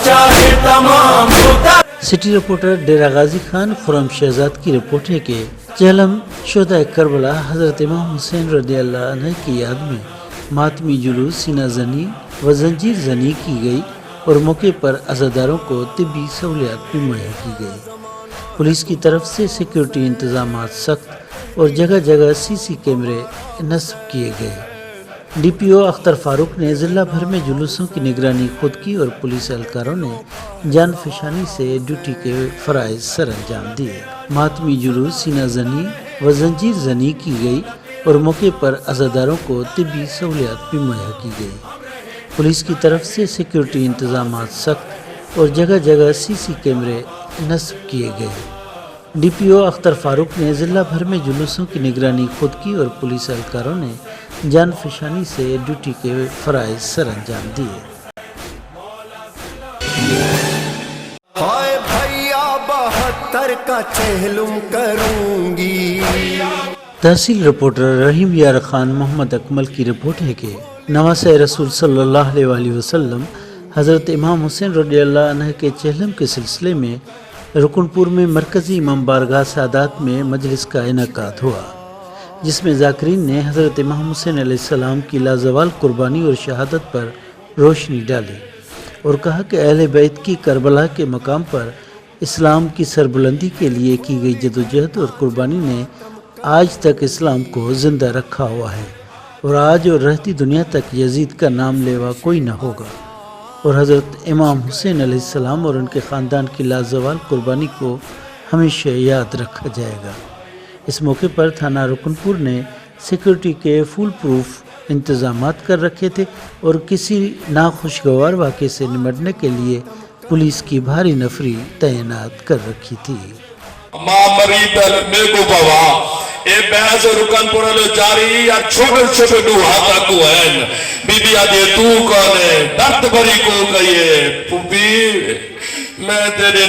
چاہے تمام ہوتا۔ سٹی رپورٹر ڈیرہ غازی خان خرم شہزاد کی رپورٹ ہے کہ چہلم شہدائے کربلا حضرت امام حسین رضی اللہ عنہ کی یاد میں ماتمی جلوس سینہ زنی و زنجیر زنی کی گئی اور موقع پر عزاداروں کو طبی سہولیات بھی مہیا کی گئی۔ پولیس کی طرف سے سیکیورٹی انتظامات سخت اور جگہ جگہ سی سی کیمرے نصب کیے گئے۔ ڈی پی او اختر فاروق نے ضلع بھر میں جلوسوں کی نگرانی خود کی اور پولیس اہلکاروں نے جان فشانی سے ڈیوٹی کے فرائض سر انجام دیے۔ ماتمی جلوس سینہ زنی و زنجیر زنی کی گئی اور موقع پر عزاداروں کو طبی سہولیات بھی مہیا کی گئی۔ پولیس کی طرف سے سیکیورٹی انتظامات سخت اور جگہ جگہ سی سی کیمرے نصب کیے گئے۔ ڈی پی او اختر فاروق نے ضلع بھر میں جلوسوں کی نگرانی خود کی اور پولیس اہلکاروں نے جان فشانی سے ڈیوٹی کے فرائض سر انجام دیے۔ ہائے بھیا 72 کا چہلم کروں گی۔ تحصیل رپورٹر رحیم یار خان محمد اکمل کی رپورٹ ہے کہ نواسہ رسول صلی اللہ علیہ وآلہ وسلم حضرت امام حسین رضی اللہ عنہ کے چہلم کے سلسلے میں رکن پور میں مرکزی امام بارگاہ سادات میں مجلس کا انعقاد ہوا، جس میں ذاکرین نے حضرت امام حسین علیہ السلام کی لازوال قربانی اور شہادت پر روشنی ڈالی اور کہا کہ اہل بیت کی کربلا کے مقام پر اسلام کی سربلندی کے لیے کی گئی جدوجہد اور قربانی نے آج تک اسلام کو زندہ رکھا ہوا ہے اور آج اور رہتی دنیا تک یزید کا نام لیوا کوئی نہ ہوگا، اور حضرت امام حسین علیہ السلام اور ان کے خاندان کی لازوال قربانی کو ہمیشہ یاد رکھا جائے گا۔ اس موقع پر تھانہ رکن پور نے سیکورٹی کے فول پروف انتظامات کر رکھے تھے اور کسی ناخوشگوار واقعے سے نمٹنے کے لیے پولیس کی بھاری نفری تعینات کر رکھی تھی۔ اے بحث رکن پورا جاری یا چھوٹے چھوٹے دو ہاتھا کو ہیں بی بی آدھے تو کون ہے درد بھری کو کہیے پوپی میں تیرے